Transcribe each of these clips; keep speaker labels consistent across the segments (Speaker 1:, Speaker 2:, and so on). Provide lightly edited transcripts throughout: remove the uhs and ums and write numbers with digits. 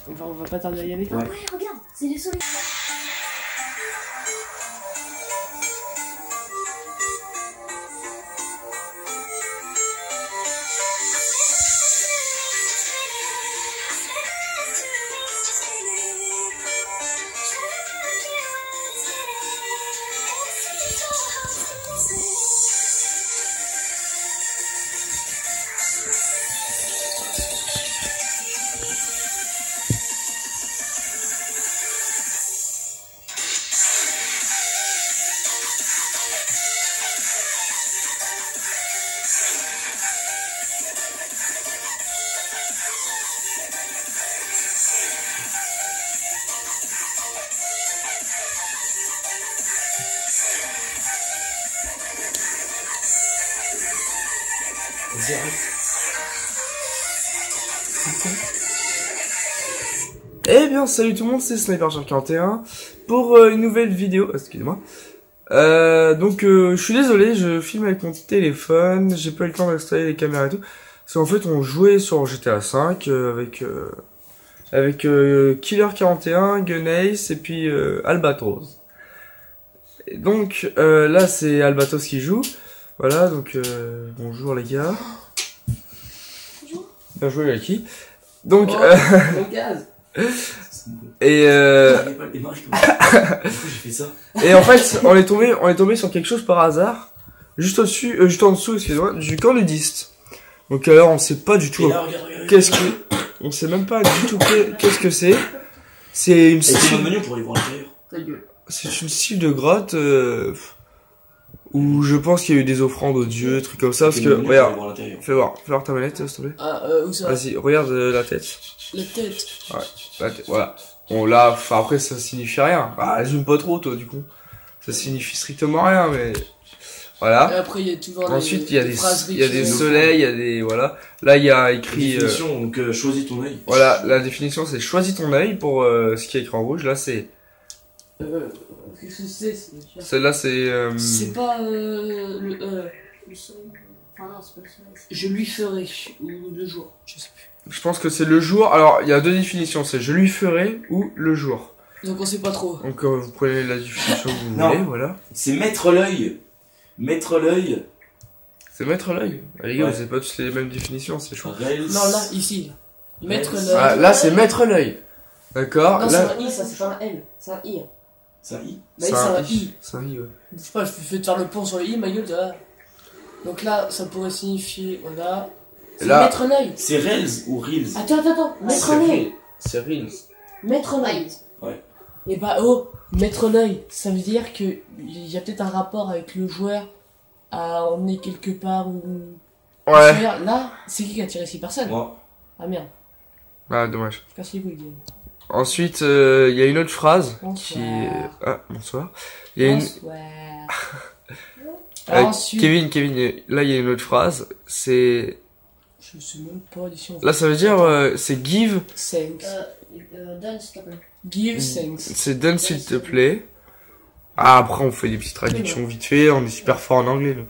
Speaker 1: On va pas tarder à y aller.
Speaker 2: Ouais, regarde, c'est les soleils.
Speaker 3: Eh bien, salut tout le monde, c'est Sniper41 pour une nouvelle vidéo. Excusez-moi. Je suis désolé, je filme avec mon téléphone, j'ai pas eu le temps d'installer les caméras et tout. Parce qu'en fait, on jouait sur GTA V avec Killer 41, Gunace et puis Albatros. Et donc là, c'est Albatros qui joue. Voilà, donc bonjour les gars.
Speaker 2: Bonjour.
Speaker 3: Bien joué Yaki. Donc
Speaker 1: Mon gaz.
Speaker 3: et et en fait, on est tombé sur quelque chose par hasard, juste au-dessus, juste en dessous, excusez-moi, du camp nudiste. Donc alors, on sait pas du tout.
Speaker 4: Là, regarde.
Speaker 3: Qu'est-ce que, on sait même pas du tout qu'est-ce que c'est. C'est une
Speaker 4: Et c'est
Speaker 3: style,
Speaker 4: menu pour aller voir l'intérieur.
Speaker 1: Ta gueule.
Speaker 3: c'est une style de grotte où je pense qu'il y a eu des offrandes aux dieux, des trucs comme ça. Parce que regarde, fais voir ta manette, s'il te plaît.
Speaker 1: Ah, où ça?
Speaker 3: Vas-y, regarde la tête.
Speaker 1: La tête.
Speaker 3: Ouais, la tête, voilà. Bon là, enfin après ça signifie rien. Bah, résume pas trop toi du coup. Ça signifie strictement rien, mais
Speaker 1: Et
Speaker 3: voilà.
Speaker 1: après, il y a toujours
Speaker 3: Ensuite, il y a des
Speaker 1: phraseries
Speaker 3: soleils, il y a des voilà. Là, il y a écrit.
Speaker 4: Définition, donc choisis ton œil.
Speaker 3: Voilà, la définition c'est choisis ton œil pour ce qui est écrit en rouge. Là, c'est
Speaker 1: Qu'est-ce que c'est?
Speaker 3: celle-là, c'est.
Speaker 1: C'est pas
Speaker 2: Le soleil. Enfin, non, c'est pas le soleil.
Speaker 1: je lui ferai ou le jour, je sais plus.
Speaker 3: Je pense que c'est le jour. Alors, il y a deux définitions. C'est je lui ferai ou le jour.
Speaker 1: Donc on sait pas trop.
Speaker 3: Donc, vous prenez la définition que vous
Speaker 4: Non.
Speaker 3: voulez. Voilà.
Speaker 4: C'est mettre l'œil. Mettre l'œil.
Speaker 3: C'est mettre l'œil. Ah, les gars,
Speaker 4: Ouais.
Speaker 3: vous avez pas tous les mêmes définitions, c'est chaud.
Speaker 4: Rails.
Speaker 1: Non, là, ici. Mettre
Speaker 4: Ouais.
Speaker 1: l'œil.
Speaker 3: Ah, là, c'est mettre l'œil. D'accord.
Speaker 1: Non, c'est
Speaker 3: Là,
Speaker 1: un I, ça, c'est pas un L. C'est un I.
Speaker 4: Ça y est.
Speaker 1: Là, c'est un I.
Speaker 3: C'est un i, ouais.
Speaker 1: Je sais pas, je fais te faire le pont sur le I, ma gueule, tu vois. Donc là, ça pourrait signifier, voilà. C'est
Speaker 3: Là-
Speaker 1: mettre l'œil.
Speaker 4: C'est Rails ou Reels.
Speaker 1: Attends, mettre
Speaker 4: C'est
Speaker 1: l'œil.
Speaker 3: C'est Reels.
Speaker 1: Mettre l'œil. Et bah, oh, mettre l'œil, ça veut dire que il y a peut-être un rapport avec le joueur à emmener quelque part ou.
Speaker 3: Ouais.
Speaker 1: C'est-à-dire, là, c'est qui a tiré 6 personnes?
Speaker 4: Moi.
Speaker 1: Ah merde,
Speaker 3: Ah, dommage.
Speaker 1: je casse les couilles, Guillaume.
Speaker 3: Ensuite, il y a une autre phrase
Speaker 1: Bonsoir.
Speaker 3: qui est... Ah, bonsoir. Il y a une...
Speaker 1: Bonsoir. Ensuite,
Speaker 3: Kevin, là, il y a une autre phrase. C'est...
Speaker 1: je sais même pas d'ici on
Speaker 3: Là, ça veut dire... c'est give...
Speaker 1: Thanks.
Speaker 2: Donne, s'il te plaît.
Speaker 1: Give thanks.
Speaker 3: C'est done s'il te plaît. Ah, après, on fait des petites traductions vite fait. On est super fort en anglais, nous.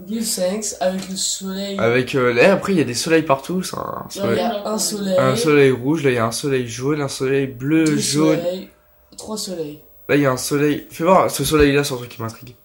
Speaker 1: Give thanks avec le soleil.
Speaker 3: Avec... là, après, il y a des soleils partout. C'est un
Speaker 1: Là, il y
Speaker 3: soleil...
Speaker 1: a un soleil.
Speaker 3: Un soleil rouge. Là, il y a un soleil jaune. Un soleil bleu,
Speaker 1: deux
Speaker 3: jaune.
Speaker 1: soleils, 3 soleils.
Speaker 3: Là, il y a un soleil... Fais voir, ce soleil-là, c'est un truc qui m'intrigue.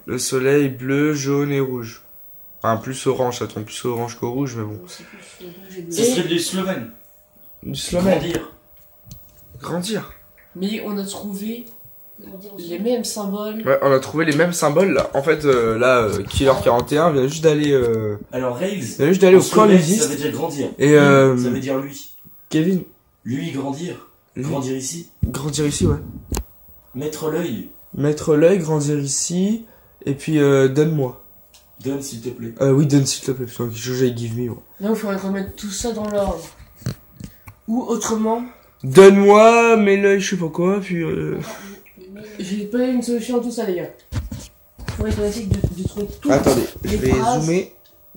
Speaker 3: Le soleil bleu, jaune et rouge. Enfin, plus orange, ça tombe plus orange qu'au rouge, mais bon.
Speaker 4: Ça serait du Slovène.
Speaker 3: Du Slovène.
Speaker 4: Grandir.
Speaker 3: Grandir.
Speaker 1: Mais on a trouvé les mêmes symboles.
Speaker 3: Ouais, on a trouvé les mêmes symboles, là. En fait, Killer 41 vient juste d'aller,
Speaker 4: Alors Rails.
Speaker 3: vient juste d'aller au camp
Speaker 4: Slovène, ça
Speaker 3: nudiste.
Speaker 4: veut dire grandir.
Speaker 3: Et,
Speaker 4: Ça veut dire lui.
Speaker 3: Kevin,
Speaker 4: Lui grandir.
Speaker 3: lui,
Speaker 4: Grandir ici.
Speaker 3: grandir ici, ouais.
Speaker 4: Mettre l'œil.
Speaker 3: Mettre l'œil, grandir ici, et puis, donne-moi.
Speaker 4: Donne s'il te plaît.
Speaker 3: Oui, donne s'il te plaît, parce que j'ai give me, ouais.
Speaker 1: Là, il faudrait remettre tout ça dans l'ordre. Ou autrement,
Speaker 3: Donne-moi, mets l'œil, je sais pas quoi, puis,
Speaker 1: j'ai pas une solution à tout ça, les gars. Il faudrait qu'on essaye de trouver tout.
Speaker 3: Attendez, je
Speaker 1: les
Speaker 3: vais
Speaker 1: phrases.
Speaker 3: zoomer.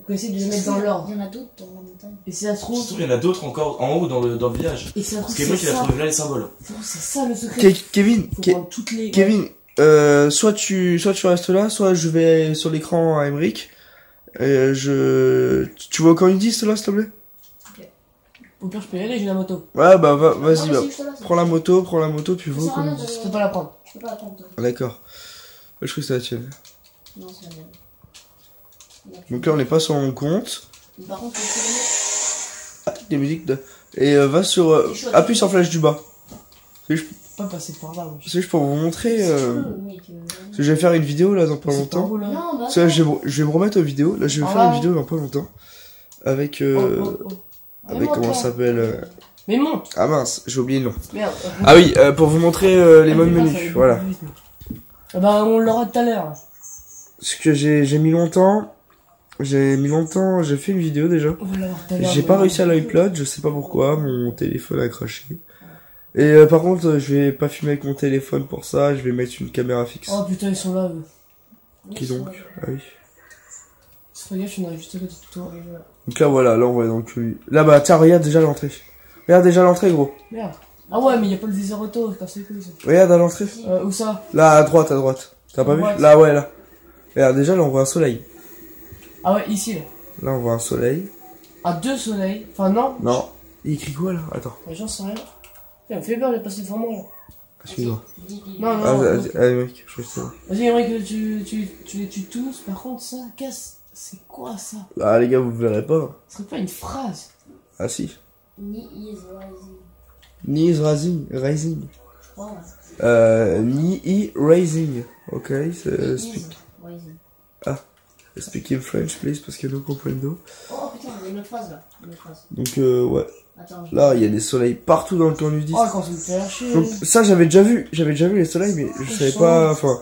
Speaker 1: Qu'on essaye de les mettre dans l'ordre.
Speaker 2: Il y en a d'autres dans la montagne.
Speaker 1: Et si ça se trouve.
Speaker 4: Surtout, il y en a d'autres encore en haut dans le village.
Speaker 1: Et si ça se
Speaker 4: Parce
Speaker 1: trouve,
Speaker 4: que moi
Speaker 1: c'est
Speaker 4: qui a
Speaker 1: ça.
Speaker 4: trouvé là les symboles.
Speaker 1: C'est ça le secret.
Speaker 3: Kevin,
Speaker 1: Faut prendre toutes les.
Speaker 3: Kevin, soit tu restes là, soit je vais sur l'écran à Emmerich. Tu vois quand ils disent là, s'il te plaît?
Speaker 2: Ok.
Speaker 1: Au pire, je peux y aller, j'ai la moto.
Speaker 3: Ouais, bah
Speaker 2: Non,
Speaker 3: vas-y,
Speaker 2: mais
Speaker 3: bah.
Speaker 2: si, je te laisse.
Speaker 3: Prends la moto, puis
Speaker 2: Ça
Speaker 3: vous.
Speaker 2: sert à rien
Speaker 3: Comme...
Speaker 2: de-
Speaker 1: Je peux pas la prendre.
Speaker 2: Je peux pas attendre, toi.
Speaker 3: Ah, d'accord. Je crois que c'est la tienne.
Speaker 2: Non, c'est la mienne.
Speaker 3: Donc là, on n'est pas sur mon compte.
Speaker 2: Mais par contre, faut
Speaker 3: Ah, des musiques de... Et va sur... appuie sur flèche du bas.
Speaker 1: Je peux pas passer par là, wesh.
Speaker 3: C'est juste pour vous montrer...
Speaker 2: que oui,
Speaker 3: Parce que je vais faire une vidéo là dans pas
Speaker 1: C'est
Speaker 3: longtemps.
Speaker 1: par où, là
Speaker 2: Non, bah.
Speaker 3: Parce que là, je vais me remettre aux vidéos. Là, je vais
Speaker 1: Ah
Speaker 3: faire une
Speaker 1: ouais.
Speaker 3: vidéo dans pas longtemps. Avec...
Speaker 1: Oh. Mais
Speaker 3: avec
Speaker 1: monte,
Speaker 3: comment
Speaker 1: là.
Speaker 3: ça s'appelle
Speaker 1: Mais monte.
Speaker 3: Ah mince, j'ai oublié le nom.
Speaker 1: Merde.
Speaker 3: Ah oui, pour vous montrer les modes menus. Voilà.
Speaker 1: Ah bah, on l'aura tout à l'heure.
Speaker 3: Ce que j'ai mis longtemps. J'ai fait une vidéo déjà.
Speaker 1: On va l'avoir tout à l'heure.
Speaker 3: J'ai pas réussi à l'upload, je sais pas pourquoi, mon téléphone a craché. Et par contre, je vais pas filmer avec mon téléphone pour ça, je vais mettre une caméra fixe.
Speaker 1: Oh putain, ils sont là, eux.
Speaker 3: Qui donc? Ah oui.
Speaker 1: Fais gaffe, il y en a juste à côté de toi.
Speaker 3: Donc là voilà, là on va dans le cul. Là bah tiens, regarde déjà l'entrée. Regarde déjà l'entrée gros.
Speaker 1: Merde. Ah ouais, mais y a pas le viseur auto, c'est c'est cool ça.
Speaker 3: Regarde à l'entrée.
Speaker 1: Où ça?
Speaker 3: Là à droite, à droite. T'as pas vu?
Speaker 1: droite.
Speaker 3: Là ouais, là. Regarde déjà là on voit un soleil.
Speaker 1: Ah ouais, ici là.
Speaker 3: Là on voit un soleil.
Speaker 1: Ah, 2 soleils. Enfin, non.
Speaker 3: Non. Il écrit quoi là? Attends.
Speaker 1: Ouais, j'en sais rien. Putain, il me fait peur de passer devant moi là.
Speaker 3: Excuse-moi.
Speaker 1: Non, non.
Speaker 3: Ah,
Speaker 1: non.
Speaker 3: allez mec, je sais pas.
Speaker 1: Vas-y, j'aimerais que tu les tues tous. Par contre, ça, casse. C'est quoi ça?
Speaker 3: Ah les gars, vous verrez pas.
Speaker 1: Ce serait pas une phrase.
Speaker 3: Ah si.
Speaker 2: Ni is rising.
Speaker 3: Knees rising. Rising.
Speaker 2: Je crois. Ouais.
Speaker 3: Knee raising. Ok,
Speaker 2: Ni
Speaker 3: c'est
Speaker 2: is rising.
Speaker 3: speak in French please parce que no comprendo.
Speaker 2: Oh putain, il y a une autre phrase là. Une autre phrase.
Speaker 3: Donc ouais.
Speaker 2: Attends.
Speaker 3: Là, il y a des soleils partout dans le tour du disque.
Speaker 1: Oh, quand ça me fait chier.
Speaker 3: Donc ça j'avais déjà vu les soleils mais je savais
Speaker 1: sens.
Speaker 3: pas, enfin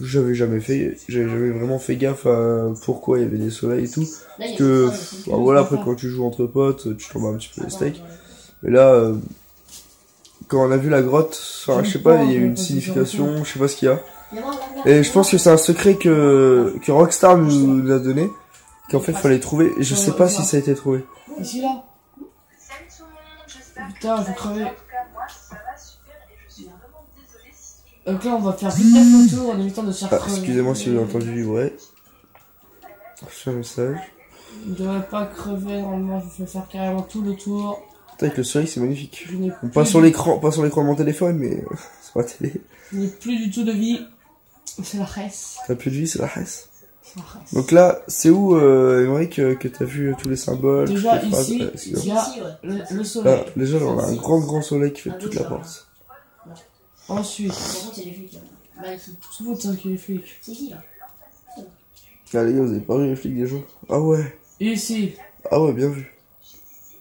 Speaker 3: j'avais jamais vraiment fait gaffe à pourquoi il y avait des soleils et tout.
Speaker 2: Là, il y a
Speaker 3: Que
Speaker 2: une phrase aussi.
Speaker 3: bah, voilà, après quand tu joues entre potes tu tombes un petit peu les
Speaker 2: Attends,
Speaker 3: steaks.
Speaker 2: attends.
Speaker 3: Mais là quand on a vu la grotte, enfin je sais pas, il y a eu une
Speaker 1: Pas de
Speaker 3: signification, je sais pas ce qu'il y a.
Speaker 2: Viens voir, là, là.
Speaker 3: Et je pense que c'est un secret que Rockstar nous a donné, qu'en fait fallait trouver, et je sais pas si ça a été trouvé.
Speaker 1: Ici là.
Speaker 5: Salut tout le monde, j'espère
Speaker 1: Putain,
Speaker 5: que
Speaker 1: je vais
Speaker 5: ça va bien.
Speaker 1: crever.
Speaker 5: En tout cas, moi, ça va super et je suis vraiment désolée si...
Speaker 1: Donc là, on va faire vite la photo en évitant de se faire
Speaker 3: Ah,
Speaker 1: crever.
Speaker 3: excusez-moi si vous avez entendu vibrer. Je fais un message.
Speaker 1: Je ne devrais pas crever, normalement, je vais faire carrément tout le tour.
Speaker 3: Putain, avec le soleil c'est magnifique.
Speaker 1: Je n'ai
Speaker 3: Bon, pas sur l'écran de mon téléphone, mais sur la télé.
Speaker 1: je n'ai plus du tout de vie. C'est la reste.
Speaker 3: T'as plus de vie, c'est la reste.
Speaker 1: C'est la reste.
Speaker 3: Donc là, c'est où, Émeric, que t'as vu tous les symboles,
Speaker 1: Déjà,
Speaker 3: toutes les phrases,
Speaker 1: ici,
Speaker 3: excusez-moi.
Speaker 1: il y a
Speaker 2: Ici, ouais.
Speaker 1: le soleil.
Speaker 3: Là, déjà, là, on a un grand soleil qui fait
Speaker 2: Ah,
Speaker 3: toute
Speaker 2: oui,
Speaker 3: la
Speaker 2: ça.
Speaker 3: porte.
Speaker 1: Ensuite,
Speaker 2: Par contre, il y a les flics là. Là, ici.
Speaker 1: c'est vous de ça qui est les flics.
Speaker 2: C'est ici là.
Speaker 3: Ah les gars, vous avez pas vu les flics déjà? Ah ouais.
Speaker 1: Et ici,
Speaker 3: Ah ouais, bien vu.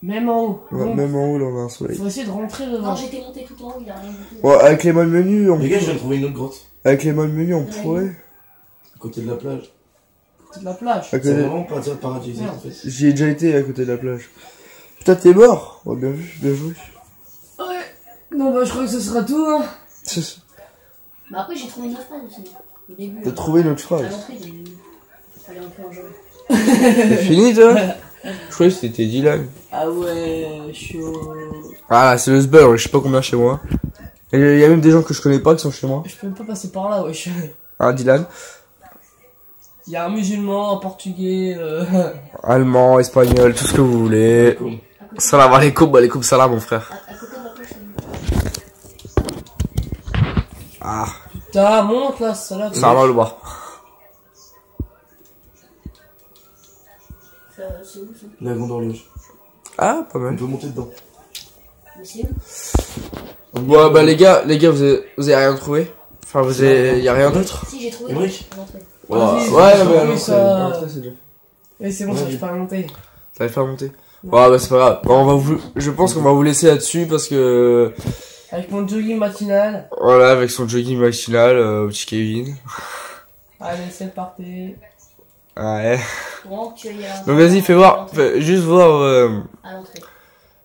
Speaker 1: même en haut.
Speaker 3: Ouais,
Speaker 1: Donc,
Speaker 3: même en haut, là, on a un soleil.
Speaker 1: faut essayer de rentrer
Speaker 2: Non,
Speaker 1: devant.
Speaker 2: j'étais monté tout en haut, il a rien du tout.
Speaker 3: Bon, avec les modes menus, on
Speaker 4: Les gars, je viens de trouver une autre grotte.
Speaker 3: avec les modes menus, on pourrait.
Speaker 4: À côté de la plage.
Speaker 1: C'est de la plage.
Speaker 3: À
Speaker 4: C'est
Speaker 3: côté-
Speaker 4: vraiment pas paradisiaque en fait.
Speaker 3: J'y ai déjà été à côté de la plage. Putain, t'es mort. Ouais, bien vu, bien joué.
Speaker 1: Ouais. Non, bah, je crois que ce sera tout, hein.
Speaker 2: Bah après, j'ai trouvé une autre phrase aussi. Au début.
Speaker 3: T'as trouvé notre
Speaker 2: À
Speaker 3: phrase.
Speaker 2: l'entrée, il fallait un peu en jaune.
Speaker 3: C'est fini, toi? Je croyais que c'était Dylan.
Speaker 1: Ah ouais, chaud.
Speaker 3: Ah, là, c'est le sbul, je sais pas combien chez moi. Et il y a même des gens que je connais pas qui sont chez moi.
Speaker 1: Je peux même pas passer par là, wesh.
Speaker 3: Ah, Dylan.
Speaker 1: Il y a un musulman, un portugais,
Speaker 3: Allemand, espagnol, tout ce que vous voulez. Salam alaikum salam, mon frère.
Speaker 2: À côté de la cloche, c'est
Speaker 3: Ah,
Speaker 1: Putain, monte là, salope.
Speaker 3: salam le bas.
Speaker 2: c'est où ça?
Speaker 4: La grande horloge.
Speaker 3: Ah, pas
Speaker 4: On
Speaker 3: mal.
Speaker 4: peut monter dedans.
Speaker 2: Mais c'est où?
Speaker 3: Bon, bah, les gars, vous avez rien trouvé? Enfin, y a rien d'autre?
Speaker 2: Si, j'ai trouvé.
Speaker 4: Émeric
Speaker 2: À l'entrée.
Speaker 3: Ouais,
Speaker 1: Vas-y,
Speaker 3: ouais,
Speaker 1: j'ai
Speaker 3: mais
Speaker 1: trouvé ça.
Speaker 3: c'est déjà.
Speaker 1: Et c'est bon,
Speaker 4: Ouais,
Speaker 1: ça, je peux remonter.
Speaker 3: T'arrives pas à monter? Ouais, bah, c'est pas grave. Bon, je pense qu'on va vous laisser là-dessus parce que,
Speaker 1: Avec mon jogging matinal.
Speaker 3: voilà, avec son jogging matinal, petit Kevin.
Speaker 1: Allez, c'est parti.
Speaker 3: Ouais.
Speaker 2: Bon, tu vas y aller.
Speaker 3: Donc, vas-y, fais voir, juste voir,
Speaker 2: À l'entrée.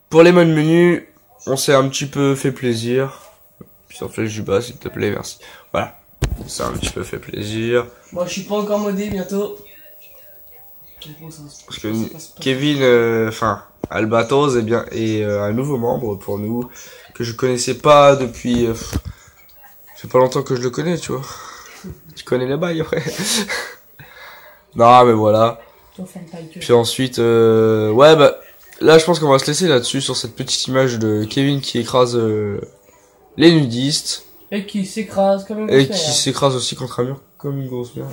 Speaker 3: pour les modes menus, on s'est un petit peu fait plaisir. Puis en flèche du bas, s'il te plaît, merci. Voilà. On s'est un petit peu fait plaisir.
Speaker 1: Moi, je suis pas encore modé, bientôt.
Speaker 3: Parce que Kevin, enfin, Albatros est un nouveau membre pour nous, que je connaissais pas depuis, ça fait pas longtemps que je le connais, tu vois. Tu connais les bails, ouais. Non, mais voilà.
Speaker 1: Toi, ferme ta gueule.
Speaker 3: Puis ensuite, ouais, bah, là, je pense qu'on va se laisser là-dessus, sur cette petite image de Kevin qui écrase les nudistes.
Speaker 1: Et qui s'écrase comme une
Speaker 3: Et
Speaker 1: grosse
Speaker 3: qui
Speaker 1: merde.
Speaker 3: s'écrase aussi contre un mur comme une grosse merde.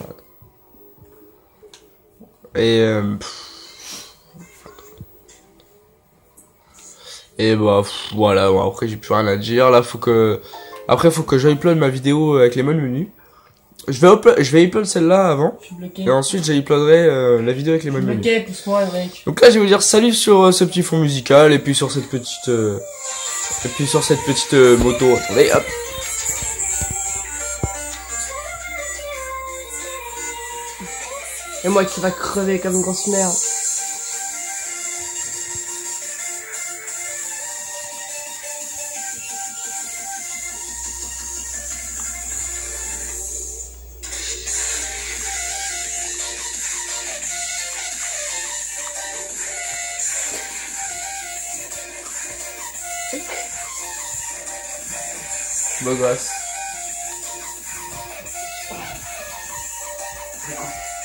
Speaker 3: Et bah voilà, bon, après j'ai plus rien à dire. Là faut que j'upload ma vidéo avec les modes menus. Je vais upload celle-là avant.
Speaker 1: Je suis bloqué.
Speaker 3: Et ensuite j'uploaderai la vidéo avec les
Speaker 1: Je suis
Speaker 3: modes menus.
Speaker 1: bloqué, pousse-moi, mec.
Speaker 3: Donc là je vais vous dire salut sur ce petit fond musical et puis sur cette petite moto. Attendez, hop.
Speaker 1: Et moi qui va crever comme une grosse merde.
Speaker 3: Beau gosse.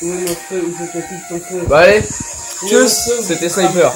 Speaker 1: Où est mon feu? Où je te pique ton feu?
Speaker 3: Bah allez,
Speaker 1: Où est mon
Speaker 3: tchuss,
Speaker 1: feu?
Speaker 3: c'était Sniper.